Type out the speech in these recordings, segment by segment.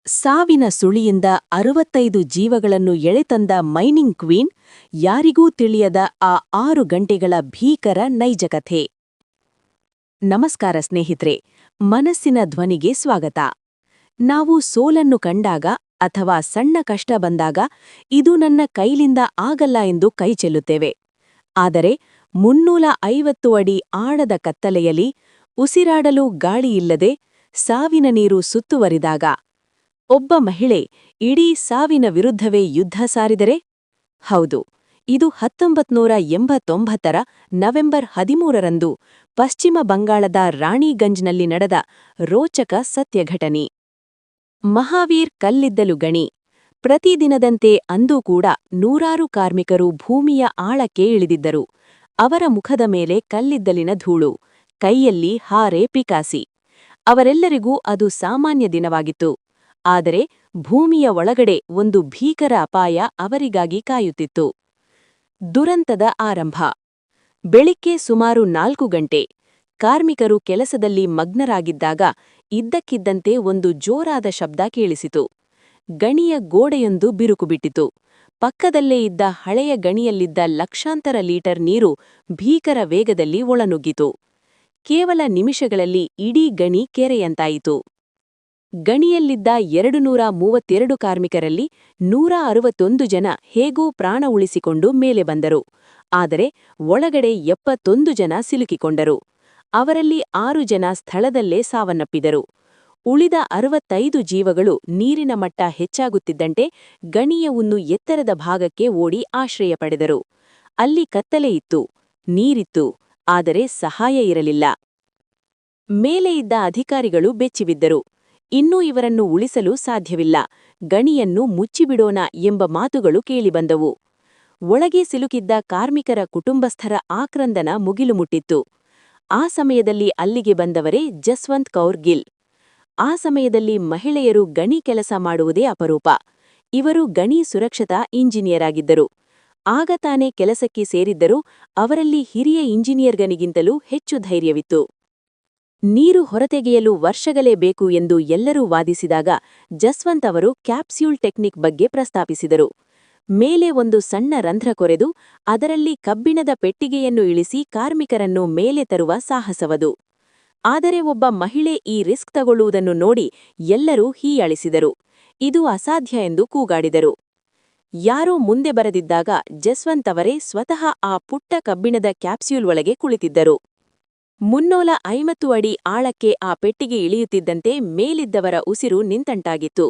ಸಾವಿನ ಸುಳಿಯಿಂದ 65 ಜೀವಗಳನ್ನು ಎಳೆತಂದ mining queen, ಯಾರಿಗೂ ತಿಳಿಯದ ಆ 6 ಗಂಟೆಗಳ ಭೀಕರ ನೈಜ ಕಥೆ. ನಮಸ್ಕಾರ ಸ್ನೇಹಿತರೆ, ಮನಸ್ಸಿನ ಧ್ವನಿಗೆ ಸ್ವಾಗತ. ನಾವು ಸೋಲನ್ನು ಕಂಡಾಗ ಅಥವಾ ಸಣ್ಣ ಕಷ್ಟ ಬಂದಾಗ ಇದು ನನ್ನ ಕೈಲಿಂದ ಆಗಲ್ಲ ಎಂದು ಕೈಚೆಲ್ಲುತ್ತೇವೆ. ಆದರೆ 350 ಅಡಿ ಆಳದ ಕತ್ತಲೆಯಲ್ಲಿ, ಉಸಿರಾಡಲು ಗಾಳಿಯಿಲ್ಲದೆ, ಸಾವಿನ ನೀರು ಸುತ್ತುವರಿದಾಗ ಒಬ್ಬ ಮಹಿಳೆ ಇಡೀ ಸಾವಿನ ವಿರುದ್ಧವೇ ಯುದ್ಧ ಸಾರಿದರೆ? ಹೌದು, ಇದು 1989ರ ನವೆಂಬರ್ 13ರಂದು ಪಶ್ಚಿಮ ಬಂಗಾಳದ ರಾಣಿಗಂಜ್ನಲ್ಲಿ ನಡೆದ ರೋಚಕ ಸತ್ಯಘಟನೆ. ಮಹಾವೀರ್ ಕಲ್ಲಿದ್ದಲು ಗಣಿ. ಪ್ರತಿದಿನದಂತೆ ಅಂದೂ ಕೂಡ ನೂರಾರು ಕಾರ್ಮಿಕರು ಭೂಮಿಯ ಆಳಕ್ಕೆ ಇಳಿದಿದ್ದರು. ಅವರ ಮುಖದ ಮೇಲೆ ಕಲ್ಲಿದ್ದಲಿನ ಧೂಳು, ಕೈಯಲ್ಲಿ ಹಾರೆ ಪಿಕಾಸಿ. ಅವರೆಲ್ಲರಿಗೂ ಅದು ಸಾಮಾನ್ಯ ದಿನವಾಗಿತ್ತು. ಆದರೆ ಭೂಮಿಯ ಒಳಗಡೆ ಒಂದು ಭೀಕರ ಅಪಾಯ ಅವರಿಗಾಗಿ ಕಾಯುತ್ತಿತ್ತು. ದುರಂತದ ಆರಂಭ. ಬೆಳಿಗ್ಗೆ ಸುಮಾರು 4 ಗಂಟೆ. ಕಾರ್ಮಿಕರು ಕೆಲಸದಲ್ಲಿ ಮಗ್ನರಾಗಿದ್ದಾಗ ಇದ್ದಕ್ಕಿದ್ದಂತೆ ಒಂದು ಜೋರಾದ ಶಬ್ದ ಕೇಳಿಸಿತು. ಗಣಿಯ ಗೋಡೆಯೊಂದು ಬಿರುಕುಬಿಟ್ಟಿತು. ಪಕ್ಕದಲ್ಲೇ ಇದ್ದ ಹಳೆಯ ಗಣಿಯಲ್ಲಿದ್ದ ಲಕ್ಷಾಂತರ ಲೀಟರ್ ನೀರು ಭೀಕರ ವೇಗದಲ್ಲಿ ಒಳನುಗ್ಗಿತು. ಕೇವಲ ನಿಮಿಷಗಳಲ್ಲಿ ಇಡೀ ಗಣಿ ಕೆರೆಯಂತಾಯಿತು. ಗಣಿಯಲ್ಲಿದ್ದ 232 ಕಾರ್ಮಿಕರಲ್ಲಿ 161 ಜನ ಹೇಗೂ ಪ್ರಾಣ ಉಳಿಸಿಕೊಂಡು ಮೇಲೆ ಬಂದರು. ಆದರೆ ಒಳಗಡೆ 71 ಜನ ಸಿಲುಕಿಕೊಂಡರು. ಅವರಲ್ಲಿ 6 ಜನ ಸ್ಥಳದಲ್ಲೇ ಸಾವನ್ನಪ್ಪಿದರು. ಉಳಿದ 65 ಜೀವಗಳು ನೀರಿನ ಮಟ್ಟ ಹೆಚ್ಚಾಗುತ್ತಿದ್ದಂತೆ ಗಣಿಯ ಒಂದು ಎತ್ತರದ ಭಾಗಕ್ಕೆ ಓಡಿ ಆಶ್ರಯ ಪಡೆದರು. ಅಲ್ಲಿ ಕತ್ತಲೆ ಇತ್ತು, ನೀರಿತ್ತು, ಆದರೆ ಸಹಾಯ ಇರಲಿಲ್ಲ. ಮೇಲೆ ಇದ್ದ ಅಧಿಕಾರಿಗಳು ಬೆಚ್ಚಿಬಿದ್ದರು. ಇನ್ನೂ ಇವರನ್ನು ಉಳಿಸಲು ಸಾಧ್ಯವಿಲ್ಲ, ಗಣಿಯನ್ನು ಮುಚ್ಚಿಬಿಡೋಣ ಎಂಬ ಮಾತುಗಳು ಕೇಳಿಬಂದವು. ಒಳಗೆ ಸಿಲುಕಿದ್ದ ಕಾರ್ಮಿಕರ ಕುಟುಂಬಸ್ಥರ ಆಕ್ರಂದನ ಮುಗಿಲು ಮುಟ್ಟಿತ್ತು. ಆ ಸಮಯದಲ್ಲಿ ಅಲ್ಲಿಗೆ ಬಂದವರೇ ಜಸ್ವಂತ್ ಕೌರ್ ಗಿಲ್. ಆ ಸಮಯದಲ್ಲಿ ಮಹಿಳೆಯರು ಗಣಿ ಕೆಲಸ ಮಾಡುವುದೇ ಅಪರೂಪ. ಇವರು ಗಣಿ ಸುರಕ್ಷತಾ ಇಂಜಿನಿಯರ್ ಆಗಿದ್ದರು. ಆಗ ತಾನೇ ಕೆಲಸಕ್ಕೆ ಸೇರಿದ್ದರೂ ಅವರಲ್ಲಿ ಹಿರಿಯ ಇಂಜಿನಿಯರ್ಗನಿಗಿಂತಲೂ ಹೆಚ್ಚು ಧೈರ್ಯವಿತ್ತು. ನೀರು ಹೊರತೆಗೆಯಲು ವರ್ಷಗಳೇ ಬೇಕು ಎಂದು ಎಲ್ಲರೂ ವಾದಿಸಿದಾಗ ಜಸ್ವಂತ್ ಅವರು ಕ್ಯಾಪ್ಸ್ಯೂಲ್ ಟೆಕ್ನಿಕ್ ಬಗ್ಗೆ ಪ್ರಸ್ತಾಪಿಸಿದರು. ಮೇಲೆ ಒಂದು ಸಣ್ಣ ರಂಧ್ರ ಕೊರೆದು ಅದರಲ್ಲಿ ಕಬ್ಬಿಣದ ಪೆಟ್ಟಿಗೆಯನ್ನು ಇಳಿಸಿ ಕಾರ್ಮಿಕರನ್ನು ಮೇಲೆ ತರುವ ಸಾಹಸವದು. ಆದರೆ ಒಬ್ಬ ಮಹಿಳೆ ಈ ರಿಸ್ಕ್ ತಗೊಳ್ಳುವುದನ್ನು ನೋಡಿ ಎಲ್ಲರೂ ಹೀಯಾಳಿಸಿದರು. ಇದು ಅಸಾಧ್ಯ ಎಂದು ಕೂಗಾಡಿದರು. ಯಾರೂ ಮುಂದೆ ಬರದಿದ್ದಾಗ ಜಸ್ವಂತ್ ಅವರೇ ಸ್ವತಃ ಆ ಪುಟ್ಟ ಕಬ್ಬಿಣದ ಕ್ಯಾಪ್ಸ್ಯೂಲ್ ಒಳಗೆ ಕುಳಿತಿದ್ದರು. 350 ಅಡಿ ಆಳಕ್ಕೆ ಆ ಪೆಟ್ಟಿಗೆ ಇಳಿಯುತ್ತಿದ್ದಂತೆ ಮೇಲಿದ್ದವರ ಉಸಿರು ನಿಂತಂಟಾಗಿತ್ತು.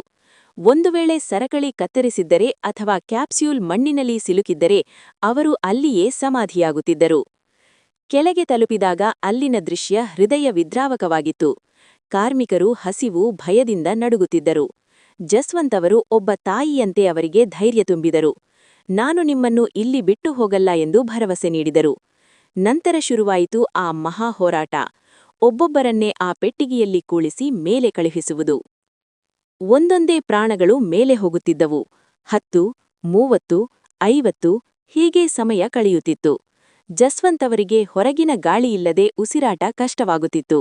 ಒಂದು ವೇಳೆ ಸರಕಳಿ ಕತ್ತರಿಸಿದ್ದರೆ ಅಥವಾ ಕ್ಯಾಪ್ಸ್ಯೂಲ್ ಮಣ್ಣಿನಲ್ಲಿ ಸಿಲುಕಿದ್ದರೆ ಅವರು ಅಲ್ಲಿಯೇ ಸಮಾಧಿಯಾಗುತ್ತಿದ್ದರು. ಕೆಳಗೆ ತಲುಪಿದಾಗ ಅಲ್ಲಿನ ದೃಶ್ಯ ಹೃದಯ ವಿದ್ರಾವಕವಾಗಿತ್ತು. ಕಾರ್ಮಿಕರು ಹಸಿವು, ಭಯದಿಂದ ನಡುಗುತ್ತಿದ್ದರು. ಜಸ್ವಂತ್ ಅವರು ಒಬ್ಬ ತಾಯಿಯಂತೆ ಅವರಿಗೆ ಧೈರ್ಯ ತುಂಬಿದರು. ನಾನು ನಿಮ್ಮನ್ನು ಇಲ್ಲಿ ಬಿಟ್ಟು ಹೋಗಲ್ಲ ಎಂದು ಭರವಸೆ ನೀಡಿದರು. ನಂತರ ಶುರುವಾಯಿತು ಆ ಮಹಾ ಹೋರಾಟ. ಒಬ್ಬೊಬ್ಬರನ್ನೇ ಆ ಪೆಟ್ಟಿಗೆಯಲ್ಲಿ ಕೂಳಿಸಿ ಮೇಲೆ ಕಳುಹಿಸುವುದು. ಒಂದೊಂದೇ ಪ್ರಾಣಗಳು ಮೇಲೆ ಹೋಗುತ್ತಿದ್ದವು. 10, 30, 50 ಹೀಗೆ ಸಮಯ ಕಳೆಯುತ್ತಿತ್ತು. ಜಸ್ವಂತ್ ಅವರಿಗೆ ಹೊರಗಿನ ಗಾಳಿಯಿಲ್ಲದೆ ಉಸಿರಾಟ ಕಷ್ಟವಾಗುತ್ತಿತ್ತು.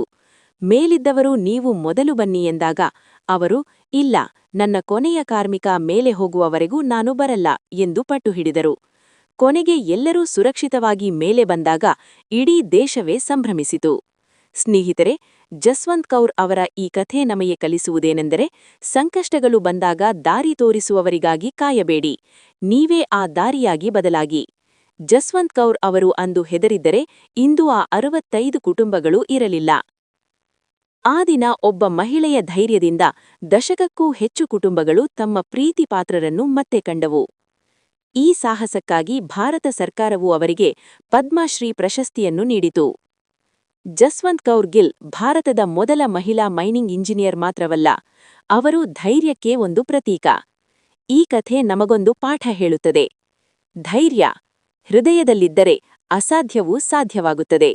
ಮೇಲಿದ್ದವರು ನೀವು ಮೊದಲು ಬನ್ನಿ ಎಂದಾಗ ಅವರು ಇಲ್ಲ, ನನ್ನ ಕೊನೆಯ ಕಾರ್ಮಿಕ ಮೇಲೆ ಹೋಗುವವರೆಗೂ ನಾನು ಬರಲ್ಲ ಎಂದು ಪಟ್ಟು ಹಿಡಿದರು. ಕೊನೆಗೆ ಎಲ್ಲರೂ ಸುರಕ್ಷಿತವಾಗಿ ಮೇಲೆ ಬಂದಾಗ ಇಡೀ ದೇಶವೇ ಸಂಭ್ರಮಿಸಿತು. ಸ್ನೇಹಿತರೆ, ಜಸ್ವಂತ್ ಕೌರ್ ಅವರ ಈ ಕಥೆ ನಮಗೆ ಕಲಿಸುವುದೇನೆಂದರೆ, ಸಂಕಷ್ಟಗಳು ಬಂದಾಗ ದಾರಿ ತೋರಿಸುವವರಿಗಾಗಿ ಕಾಯಬೇಡಿ, ನೀವೇ ಆ ದಾರಿಯಾಗಿ ಬದಲಾಗಿ. ಜಸ್ವಂತ್ ಕೌರ್ ಅವರು ಅಂದು ಹೆದರಿದ್ದರೆ ಇಂದು ಆ 65 ಕುಟುಂಬಗಳು ಇರಲಿಲ್ಲ. ಆ ದಿನ ಒಬ್ಬ ಮಹಿಳೆಯ ಧೈರ್ಯದಿಂದ ದಶಕಕ್ಕೂ ಹೆಚ್ಚು ಕುಟುಂಬಗಳು ತಮ್ಮ ಪ್ರೀತಿ ಪಾತ್ರರನ್ನು ಮತ್ತೆ ಕಂಡವು. ಈ ಸಾಹಸಕ್ಕಾಗಿ ಭಾರತ ಸರ್ಕಾರವು ಅವರಿಗೆ ಪದ್ಮಶ್ರೀ ಪ್ರಶಸ್ತಿಯನ್ನು ನೀಡಿತು. ಜಸ್ವಂತ್ ಕೌರ್ ಗಿಲ್ ಭಾರತದ ಮೊದಲ ಮಹಿಳಾ ಮೈನಿಂಗ್ ಇಂಜಿನಿಯರ್ ಮಾತ್ರವಲ್ಲ, ಅವರು ಧೈರ್ಯಕ್ಕೆ ಒಂದು ಪ್ರತೀಕ. ಈ ಕಥೆ ನಮಗೊಂದು ಪಾಠ ಹೇಳುತ್ತದೆ. ಧೈರ್ಯ ಹೃದಯದಲ್ಲಿದ್ದರೆ ಅಸಾಧ್ಯವೂ ಸಾಧ್ಯವಾಗುತ್ತದೆ.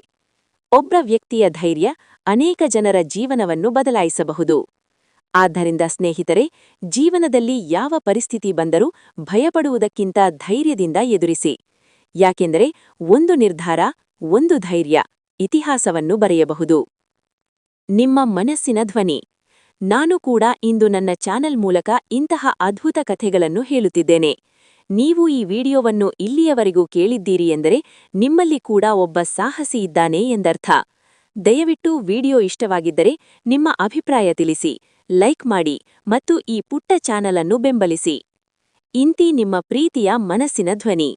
ಒಬ್ಬ ವ್ಯಕ್ತಿಯ ಧೈರ್ಯ ಅನೇಕ ಜನರ ಜೀವನವನ್ನು ಬದಲಾಯಿಸಬಹುದು. ಆದ್ದರಿಂದ ಸ್ನೇಹಿತರೆ, ಜೀವನದಲ್ಲಿ ಯಾವ ಪರಿಸ್ಥಿತಿ ಬಂದರೂ ಭಯಪಡುವುದಕ್ಕಿಂತ ಧೈರ್ಯದಿಂದ ಎದುರಿಸಿ. ಯಾಕೆಂದರೆ ಒಂದು ನಿರ್ಧಾರ, ಒಂದು ಧೈರ್ಯ ಇತಿಹಾಸವನ್ನು ಬರೆಯಬಹುದು. ನಿಮ್ಮ ಮನಸ್ಸಿನ ಧ್ವನಿ. ನಾನು ಕೂಡ ಇಂದು ನನ್ನ ಚಾನೆಲ್ ಮೂಲಕ ಇಂತಹ ಅದ್ಭುತ ಕಥೆಗಳನ್ನು ಹೇಳುತ್ತಿದ್ದೇನೆ. ನೀವು ಈ ವಿಡಿಯೋವನ್ನು ಇಲ್ಲಿಯವರೆಗೂ ಕೇಳಿದ್ದೀರಿ ಎಂದರೆ ನಿಮ್ಮಲ್ಲಿ ಕೂಡ ಒಬ್ಬ ಸಾಹಸಿ ಇದ್ದಾನೆ ಎಂದರ್ಥ. ದಯವಿಟ್ಟು ವಿಡಿಯೋ ಇಷ್ಟವಾಗಿದ್ದರೆ ನಿಮ್ಮ ಅಭಿಪ್ರಾಯ ತಿಳಿಸಿ, ಲೈಕ್ ಮಾಡಿ ಮತ್ತು ಈ ಪುಟ್ಟ ಚಾನಲ್ ಅನ್ನು ಬೆಂಬಲಿಸಿ. ಇಂತಿ ನಿಮ್ಮ ಪ್ರೀತಿಯ ಮನಸ್ಸಿನ ಧ್ವನಿ.